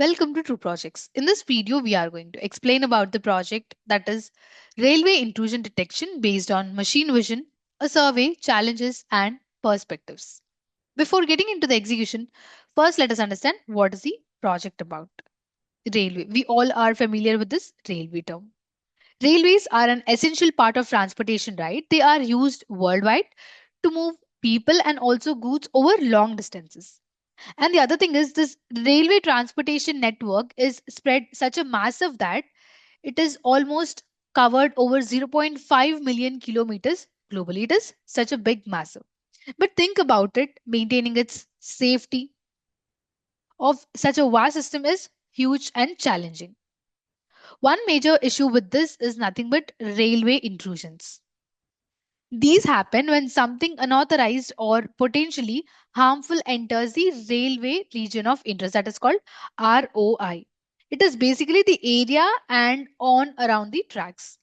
Welcome to True Projects. In this video, we are going to explain about the project that is Railway Intrusion Detection based on machine vision, a survey, challenges, and perspectives. Before getting into the execution, first let us understand what is the project about. Railway. We all are familiar with this railway term. Railways are an essential part of transportation, right? They are used worldwide to move people and also goods over long distances. And the other thing is this railway transportation network is spread such a massive that it is almost covered over zero point 0.5 million kilometers globally. It is such a big massive. But think about it, maintaining its safety of such a vast system is huge and challenging. One major issue with this is nothing but railway intrusions. These happen when something unauthorized or potentially harmful enters the railway region of interest, that is called ROI. It is basically the area and on around the tracks.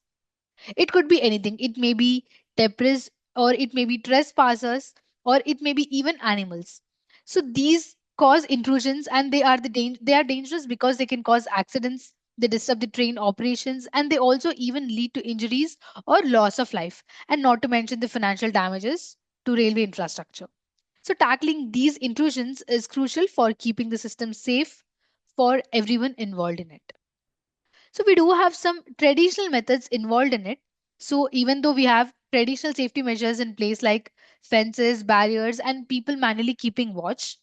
It could be anything. It may be debris, or it may be trespassers, or it may be even animals. So these cause intrusions, and they are dangerous because they can cause accidents. They disrupt the train operations, and they also even lead to injuries or loss of life, and not to mention the financial damages to railway infrastructure. So tackling these intrusions is crucial for keeping the system safe for everyone involved in it. So we do have some traditional methods involved in it. So even though we have traditional safety measures in place like fences, barriers, and people manually keeping watch,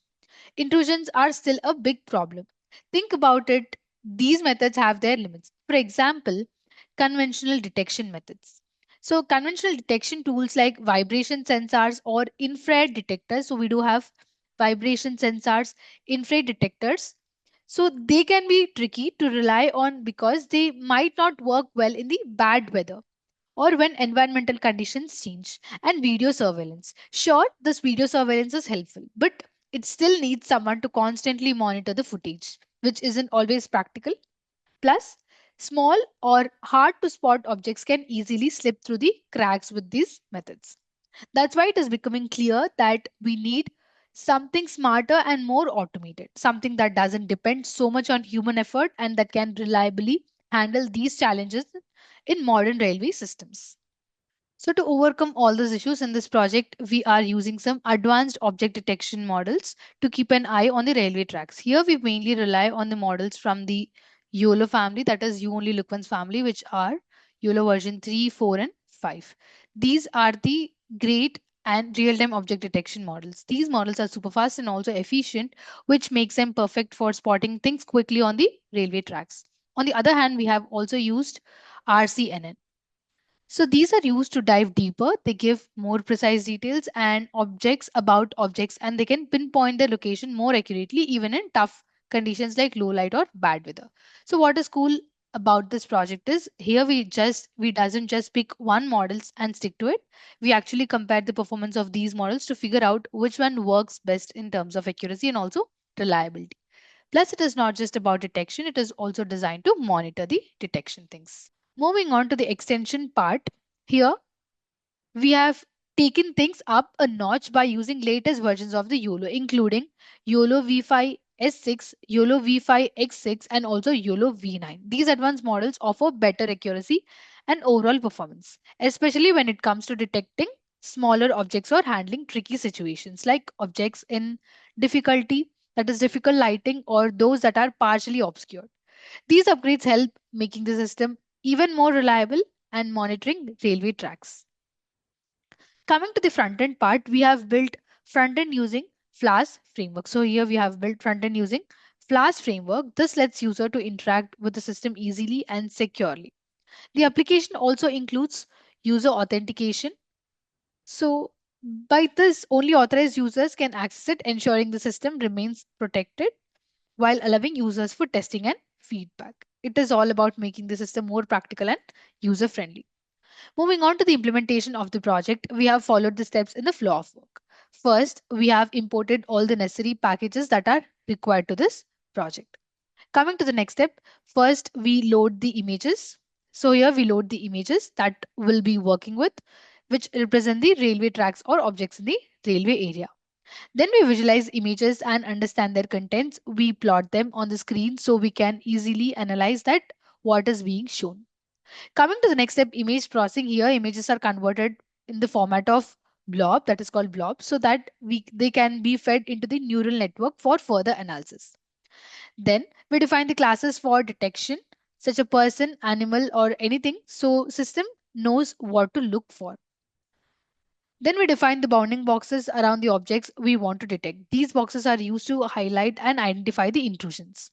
intrusions are still a big problem. Think about it, these methods have their limits. For example, conventional detection methods. So conventional detection tools like vibration sensors or infrared detectors. So we do have vibration sensors, infrared detectors, so they can be tricky to rely on because they might not work well in the bad weather or when environmental conditions change. And video surveillance. Sure, this video surveillance is helpful, but it still needs someone to constantly monitor the footage, which isn't always practical. Plus, small or hard to spot objects can easily slip through the cracks with these methods. That's why it is becoming clear that we need something smarter and more automated, something that doesn't depend so much on human effort and that can reliably handle these challenges in modern railway systems. So, to overcome all these issues in this project, we are using some advanced object detection models to keep an eye on the railway tracks. Here, we mainly rely on the models from the YOLO family, that is, You Only Look Once family, which are YOLO version 3, 4, and 5. These are the great and real time object detection models. These models are super fast and also efficient, which makes them perfect for spotting things quickly on the railway tracks. On the other hand, we have also used RCNN. So these are used to dive deeper. They give more precise details and objects about objects, and they can pinpoint their location more accurately even in tough conditions like low light or bad weather. So what is cool about this project is here we doesn't just pick one models and stick to it. We actually compare the performance of these models to figure out which one works best in terms of accuracy and also reliability. Plus, it is not just about detection, it is also designed to monitor the detection things. Moving on to the extension part, here we have taken things up a notch by using latest versions of the YOLO, including YOLO V5 S6, YOLO V5 X6, and also YOLO V9. These advanced models offer better accuracy and overall performance, especially when it comes to detecting smaller objects or handling tricky situations like objects in difficulty, that is difficult lighting, or those that are partially obscured. These upgrades help making the system even more reliable and monitoring railway tracks. Coming to the front end part, we have built front end using Flash framework. So here we have built front end using Flash framework. This lets user to interact with the system easily and securely. The application also includes user authentication. So by this, only authorized users can access it, ensuring the system remains protected while allowing users for testing and feedback. It is all about making the system more practical and user friendly. Moving on to the implementation of the project, we have followed the steps in the flow of work. First, we have imported all the necessary packages that are required to this project. Coming to the next step, first we load the images. So here we load the images that we'll be working with, which represent the railway tracks or objects in the railway area. Then we visualize images and understand their contents. We plot them on the screen so we can easily analyze that what is being shown. Coming to the next step, image processing. Here, images are converted in the format of blob, that is called blob, so that they can be fed into the neural network for further analysis. Then we define the classes for detection, such a person, animal, or anything, so system knows what to look for. Then we define the bounding boxes around the objects we want to detect. These boxes are used to highlight and identify the intrusions.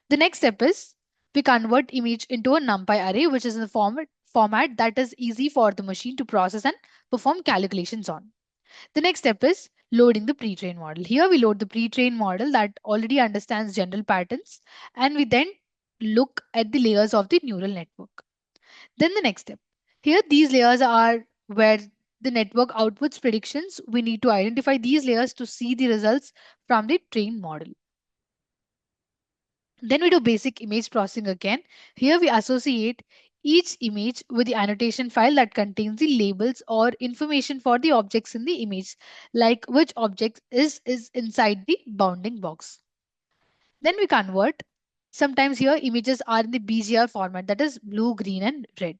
The next step is we convert image into a NumPy array, which is in the format that is easy for the machine to process and perform calculations on. The next step is loading the pre-trained model. Here we load the pre-trained model that already understands general patterns, and we then look at the layers of the neural network. Then the next step. Here these layers are where the network outputs predictions. We need to identify these layers to see the results from the trained model. Then we do basic image processing again. Here we associate each image with the annotation file that contains the labels or information for the objects in the image, like which object is inside the bounding box. Then we convert. Sometimes here images are in the BGR format, that is blue, green, and red.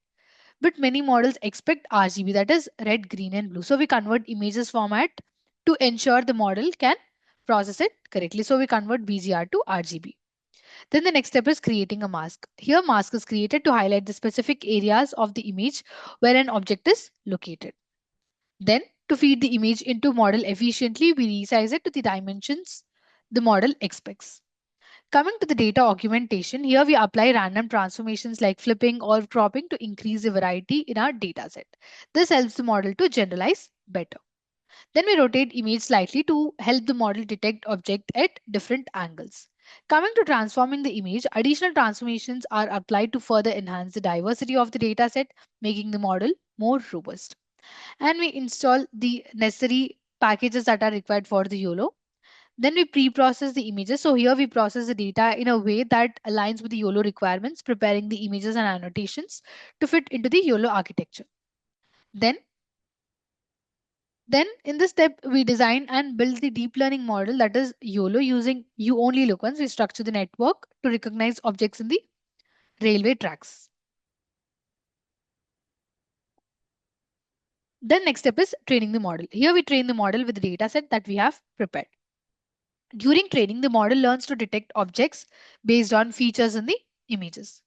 But many models expect RGB, that is red, green, and blue. So we convert images format to ensure the model can process it correctly. So we convert BGR to RGB. Then the next step is creating a mask. Here mask is created to highlight the specific areas of the image where an object is located. Then to feed the image into model efficiently, we resize it to the dimensions the model expects. Coming to the data augmentation, here we apply random transformations like flipping or cropping to increase the variety in our dataset. This helps the model to generalize better. Then we rotate image slightly to help the model detect object at different angles. Coming to transforming the image, additional transformations are applied to further enhance the diversity of the dataset, making the model more robust. And we install the necessary packages that are required for the YOLO. Then we pre-process the images. So here we process the data in a way that aligns with the YOLO requirements, preparing the images and annotations to fit into the YOLO architecture. Then Then in this step, we design and build the deep learning model, that is YOLO, using you only look once. We structure the network to recognize objects in the railway tracks. Then next step is training the model. Here we train the model with the data set that we have prepared. During training, the model learns to detect objects based on features in the images.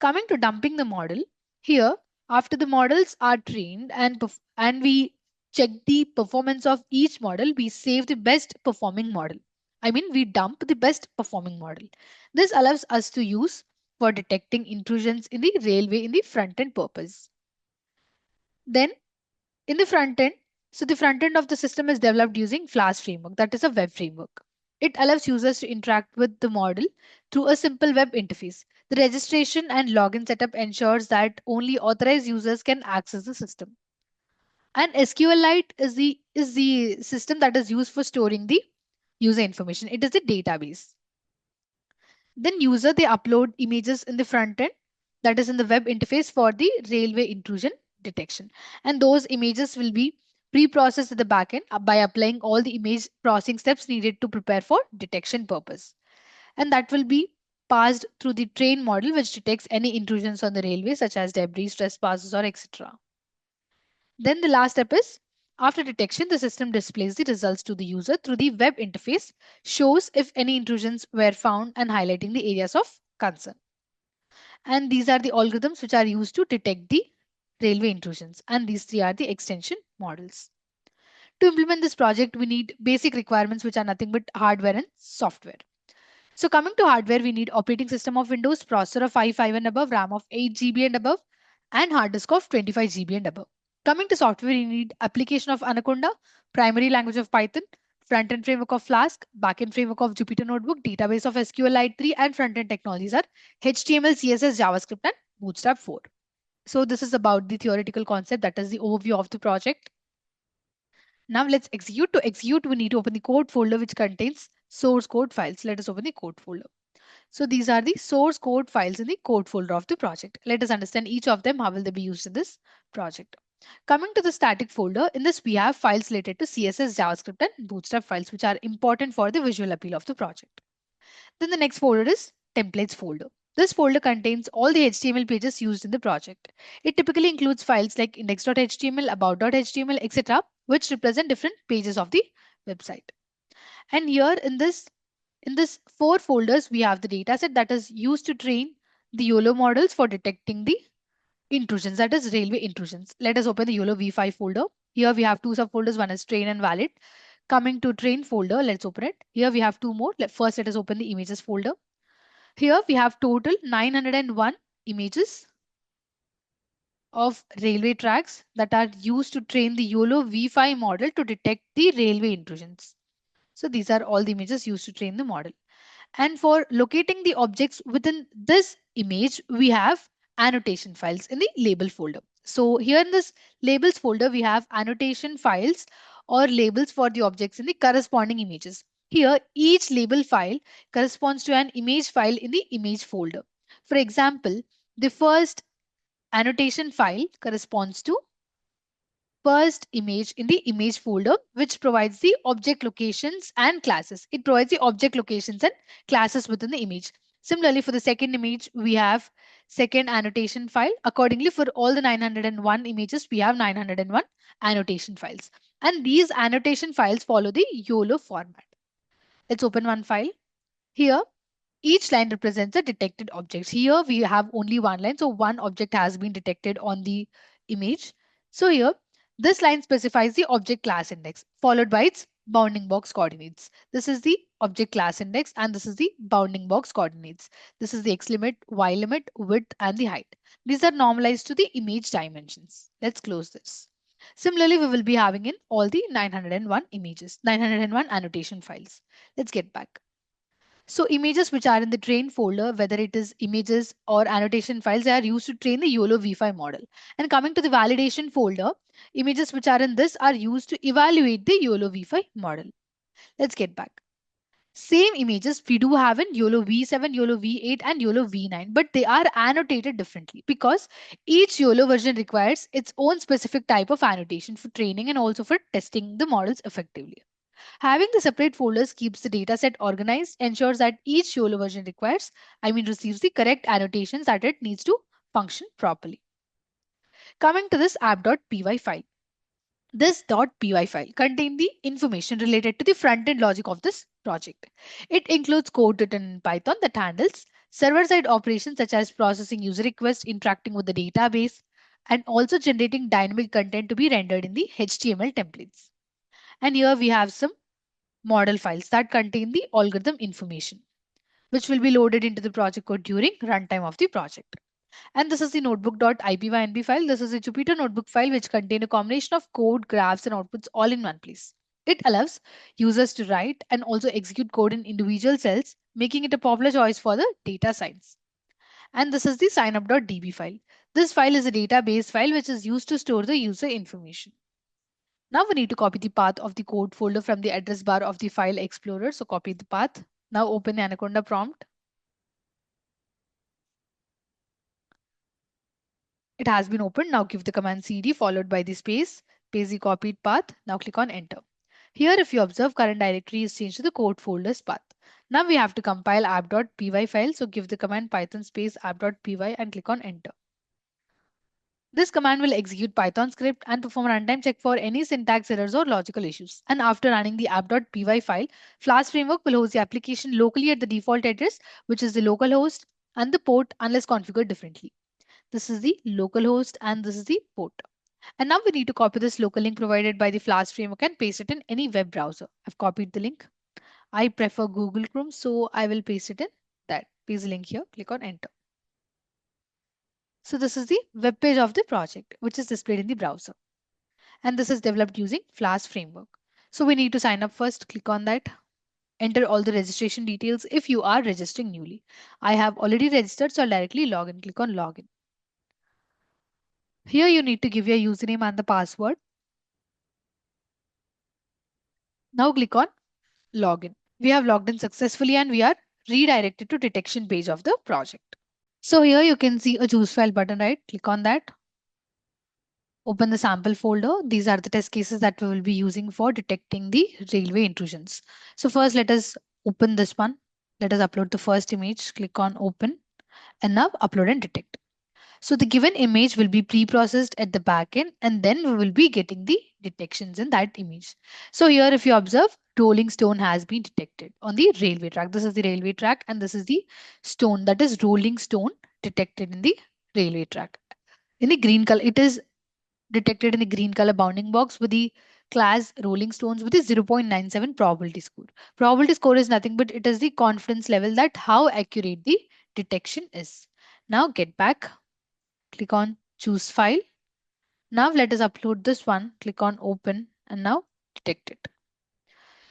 Coming to dumping the model, here after the models are trained and we check the performance of each model, we save the best performing model. I mean, we dump the best performing model. This allows us to use for detecting intrusions in the railway in the front end purpose. Then in the front end, so the front end of the system is developed using Flash framework, that is a web framework. It allows users to interact with the model through a simple web interface. The registration and login setup ensures that only authorized users can access the system. And SQLite is the system that is used for storing the user information. It is a database. Then user they upload images in the front end, that is in the web interface for the railway intrusion detection. And those images will be pre-processed at the backend by applying all the image processing steps needed to prepare for detection purpose. And that will be passed through the train model which detects any intrusions on the railway such as debris, trespasses or etc. Then the last step is after detection, the system displays the results to the user through the web interface, shows if any intrusions were found and highlighting the areas of concern. And these are the algorithms which are used to detect the railway intrusions. And these three are the extension models. To implement this project, we need basic requirements which are nothing but hardware and software. So coming to hardware, we need operating system of Windows, processor of 5 and above, RAM of 8 GB and above, and hard disk of 25 GB and above. Coming to software, we need application of Anaconda, primary language of Python, front-end framework of Flask, back-end framework of Jupyter Notebook, database of SQLite 3, and front-end technologies are HTML, CSS, JavaScript, and Bootstrap 4. So this is about the theoretical concept, that is the overview of the project. Now let's execute. To execute, we need to open the code folder which contains source code files. Let us open the code folder. So these are the source code files in the code folder of the project. Let us understand each of them. How will they be used in this project? Coming to the static folder, in this we have files related to CSS, JavaScript, and Bootstrap files, which are important for the visual appeal of the project. Then the next folder is templates folder. This folder contains all the HTML pages used in the project. It typically includes files like index.html, about.html, etc., which represent different pages of the website. And here in this four folders, we have the dataset that is used to train the YOLO models for detecting the intrusions, that is railway intrusions. Let us open the YOLO V5 folder. Here we have two subfolders, one is train and valid. Coming to train folder, let's open it. Here we have two more. First, let us open the images folder. Here we have total 901 images of railway tracks that are used to train the YOLO V5 model to detect the railway intrusions. So these are all the images used to train the model. And for locating the objects within this image, we have annotation files in the label folder. So here in this labels folder, we have annotation files or labels for the objects in the corresponding images. Here, each label file corresponds to an image file in the image folder. For example, the first annotation file corresponds to first image in the image folder, which provides the object locations and classes. It provides the object locations and classes within the image. Similarly, for the second image, we have second annotation file. Accordingly, for all the 901 images, we have 901 annotation files. And these annotation files follow the YOLO format. Let's open one file. Here, each line represents a detected object. Here we have only one line, so one object has been detected on the image. So here, this line specifies the object class index, followed by its bounding box coordinates. This is the object class index, and this is the bounding box coordinates. This is the x limit, y limit, width, and the height. These are normalized to the image dimensions. Let's close this. Similarly, we will be having in all the 901 images, 901 annotation files. Let's get back. So images which are in the train folder, whether it is images or annotation files, they are used to train the YOLO V5 model. And coming to the validation folder, images which are in this are used to evaluate the YOLO V5 model. Let's get back. Same images we do have in YOLO V7, YOLO V8 and YOLO V9, but they are annotated differently because each YOLO version requires its own specific type of annotation for training and also for testing the models effectively. Having the separate folders keeps the dataset organized, ensures that each YOLO version receives the correct annotations that it needs to function properly. Coming to this app.py file. This .py file contains the information related to the front-end logic of this project. It includes code written in Python that handles server-side operations such as processing user requests, interacting with the database, and also generating dynamic content to be rendered in the HTML templates. And here we have some model files that contain the algorithm information, which will be loaded into the project code during runtime of the project. And this is the notebook.ipynb file. This is a Jupyter notebook file which contain a combination of code, graphs, and outputs all in one place. It allows users to write and also execute code in individual cells, making it a popular choice for the data science. And this is the signup.db file. This file is a database file which is used to store the user information. Now we need to copy the path of the code folder from the address bar of the file explorer. So copy the path. Now open the Anaconda prompt. It has been opened. Now give the command cd followed by the space, paste the copied path. Now click on enter. Here if you observe, current directory is changed to the code folder's path. Now we have to compile app.py file. So give the command python space app.py and click on enter. This command will execute Python script and perform a runtime check for any syntax errors or logical issues. And after running the app.py file, Flask framework will host the application locally at the default address, which is the localhost and the port unless configured differently. This is the localhost and this is the port. And now we need to copy this local link provided by the Flask framework and paste it in any web browser. I've copied the link. I prefer Google Chrome, so I will paste it in that. Paste the link here, click on enter. So this is the web page of the project, which is displayed in the browser. And this is developed using Flask framework. So we need to sign up first. Click on that. Enter all the registration details if you are registering newly. I have already registered, so I'll directly log in. Click on login. Here you need to give your username and the password. Now click on login. We have logged in successfully and we are redirected to detection page of the project. So here you can see a choose file button, right? Click on that. Open the sample folder. These are the test cases that we will be using for detecting the railway intrusions. So first let us open this one. Let us upload the first image. Click on open and now upload and detect. So the given image will be pre-processed at the backend and then we will be getting the detections in that image. So here if you observe, rolling stone has been detected on the railway track. This is the railway track and this is the stone, that is rolling stone, detected in the railway track. In the green color, it is detected in the green color bounding box with the class rolling stones with a 0.97 probability score. Probability score is nothing but it is the confidence level that how accurate the detection is. Now get back, click on choose file. Now let us upload this one, click on open and now detect it.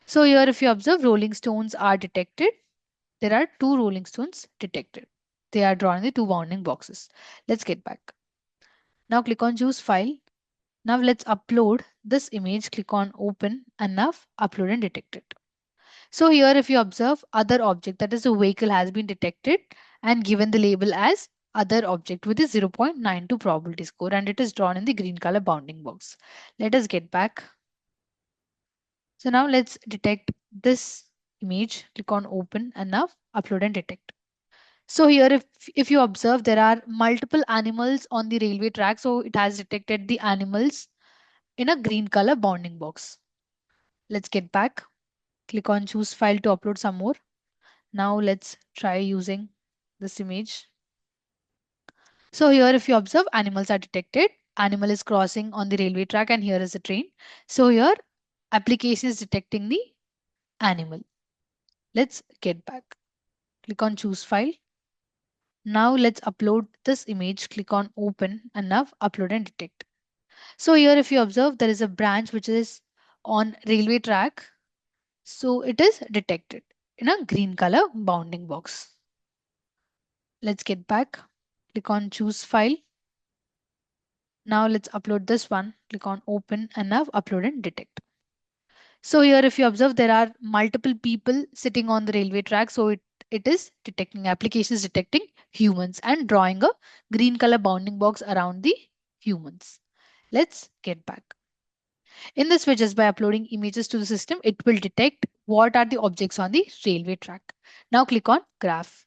So here if you observe, rolling stones are detected. There are two rolling stones detected. They are drawn in the two bounding boxes. Let's get back. Now click on choose file. Now let's upload this image, click on open and now upload and detect it. So here if you observe, other object, that is a vehicle has been detected and given the label as other object with a 0.92 probability score and it is drawn in the green color bounding box. Let us get back. So now let's detect this image, click on open and now upload and detect. So here if you observe, there are multiple animals on the railway track, so it has detected the animals in a green color bounding box. Let's get back. Click on choose file to upload some more. Now let's try using this image. So here if you observe, animals are detected. Animal is crossing on the railway track and here is a train. So here application is detecting the animal. Let's get back. Click on choose file. Now let's upload this image. Click on open and now upload and detect. So here if you observe, there is a branch which is on railway track. So it is detected in a green color bounding box. Let's get back. Click on choose file. Now let's upload this one. Click on open and now upload and detect. So here if you observe, there are multiple people sitting on the railway track. So it is detecting, application is detecting humans and drawing a green color bounding box around the humans. Let's get back. In this way, just by uploading images to the system, it will detect what are the objects on the railway track. Now click on graph.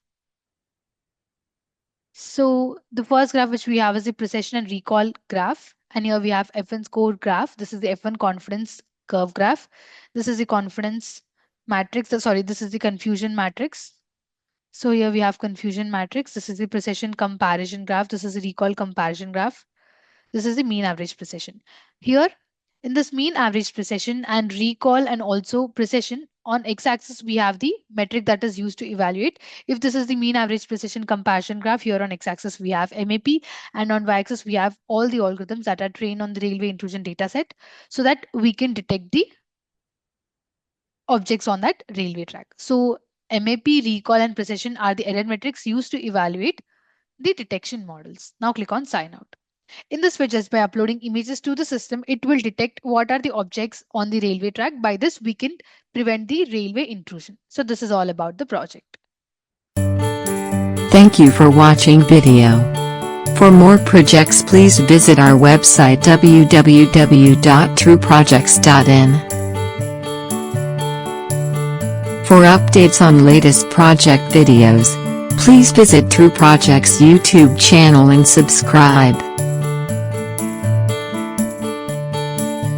So the first graph which we have is the precision and recall graph. And here we have F1 score graph. This is the F1 confidence curve graph. This is the confidence matrix. Sorry, this is the confusion matrix. So here we have confusion matrix. This is the precision comparison graph. This is the recall comparison graph. This is the mean average precision. Here in this mean average precision and recall and also precision, on x-axis we have the metric that is used to evaluate. If this is the mean average precision comparison graph, here on x-axis we have MAP and on y-axis we have all the algorithms that are trained on the railway intrusion dataset so that we can detect the objects on that railway track. So MAP, recall and precision are the error metrics used to evaluate the detection models. Now click on sign out. In this way, just by uploading images to the system, it will detect what are the objects on the railway track. By this, we can prevent the railway intrusion. So this is all about the project. Thank you for watching video. For more projects please visit our website www.trueprojects.in. For updates on latest project videos, please visit True Projects YouTube channel and subscribe.